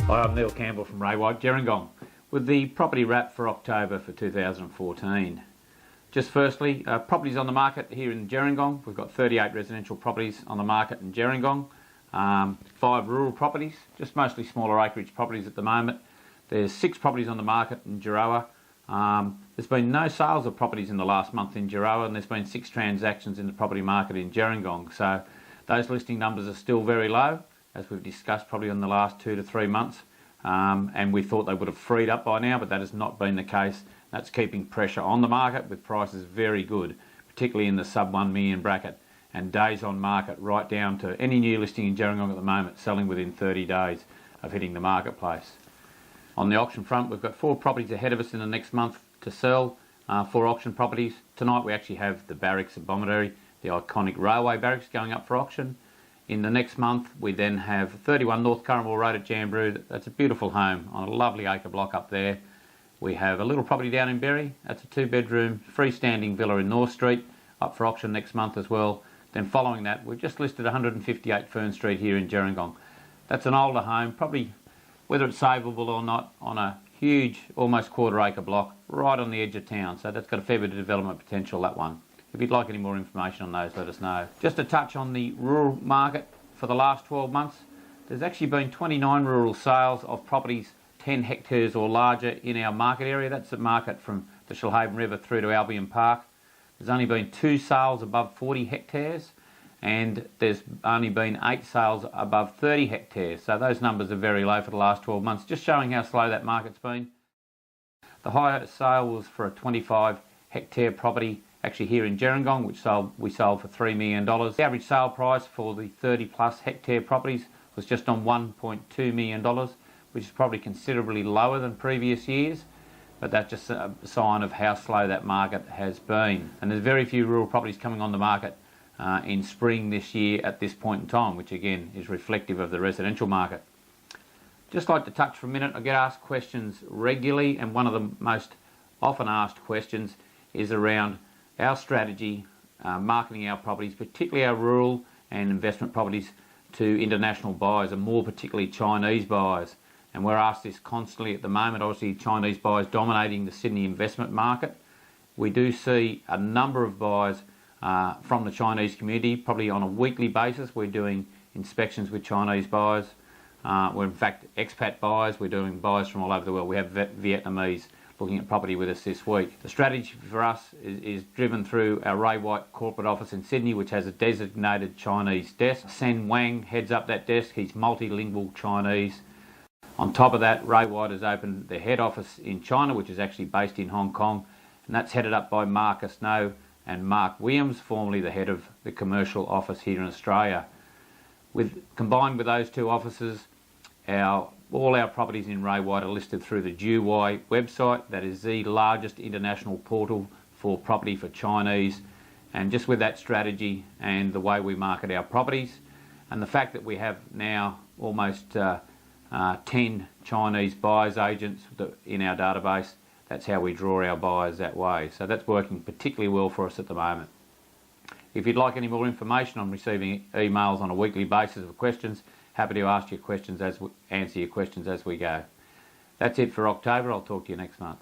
Hi, I'm Neil Campbell from Ray White, Gerringong, with the property wrap for October for 2014. Just firstly, properties on the market here in Gerringong. We've got 38 residential properties on the market in Gerringong, 5 rural properties, just mostly smaller acreage properties at the moment. There's 6 properties on the market in Gerringong. There's been no sales of properties in the last month in Gerringong, and there's been 6 transactions in the property market in Gerringong. So those listing numbers are still very low, as we've discussed probably in the last 2 to 3 months, and we thought they would have freed up by now, but that has not been the case. That's keeping pressure on the market with prices very good, particularly in the sub 1 million bracket, and days on market right down to any new listing in Gerringong at the moment selling within 30 days of hitting the marketplace. On the auction front, we've got 4 properties ahead of us in the next month to sell, 4 auction properties. Tonight we actually have the barracks at Bomaderry, the iconic railway barracks, going up for auction. In the next month we then have 31 North Curramore Road at Jamberoo. That's a beautiful home on a lovely acre block up there. We have a little property down in Berry. That's a 2-bedroom freestanding villa in North Street, up for auction next month as well. Then following that, we've just listed 158 Fern Street here in Gerringong. That's an older home, probably, whether it's savable or not, on a huge, almost quarter-acre block right on the edge of town. So that's got a fair bit of development potential, that one. If you'd like any more information on those, let us know. Just to touch on the rural market for the last 12 months, there's actually been 29 rural sales of properties 10 hectares or larger in our market area. That's the market from the Shoalhaven River through to Albion Park. There's only been 2 sales above 40 hectares, and there's only been 8 sales above 30 hectares. So those numbers are very low for the last 12 months, just showing how slow that market's been. The highest sale was for a 25 hectare property actually here in Gerringong, which we sold for $3 million. The average sale price for the 30 plus hectare properties was just on $1.2 million, which is probably considerably lower than previous years, but that's just a sign of how slow that market has been. And there's very few rural properties coming on the market in spring this year at this point in time, which again is reflective of the residential market. Just like to touch for a minute, I get asked questions regularly, and one of the most often asked questions is around our strategy marketing our properties, particularly our rural and investment properties, to international buyers, and more particularly Chinese buyers. And we're asked this constantly at the moment. Obviously Chinese buyers dominating the Sydney investment market. We do see a number of buyers from the Chinese community, probably on a weekly basis. We're doing inspections with Chinese buyers. We're in fact expat buyers. We're doing buyers from all over the world. We have Vietnamese looking at property with us this week. The strategy for us is driven through our Ray White corporate office in Sydney, which has a designated Chinese desk. Sen Wang heads up that desk. He's multilingual Chinese. On top of that, Ray White has opened the head office in China, which is actually based in Hong Kong, and that's headed up by Marcus No and Mark Williams, formerly the head of the commercial office here in Australia. Combined with those 2 offices, all our properties in Ray White are listed through the DuY website. That is the largest international portal for property for Chinese. And just with that strategy and the way we market our properties, and the fact that we have now almost 10 Chinese buyers agents in our database, that's how we draw our buyers that way. So that's working particularly well for us at the moment. If you'd like any more information, I'm receiving emails on a weekly basis of questions. Happy to answer your questions as we go. That's it for October. I'll talk to you next month.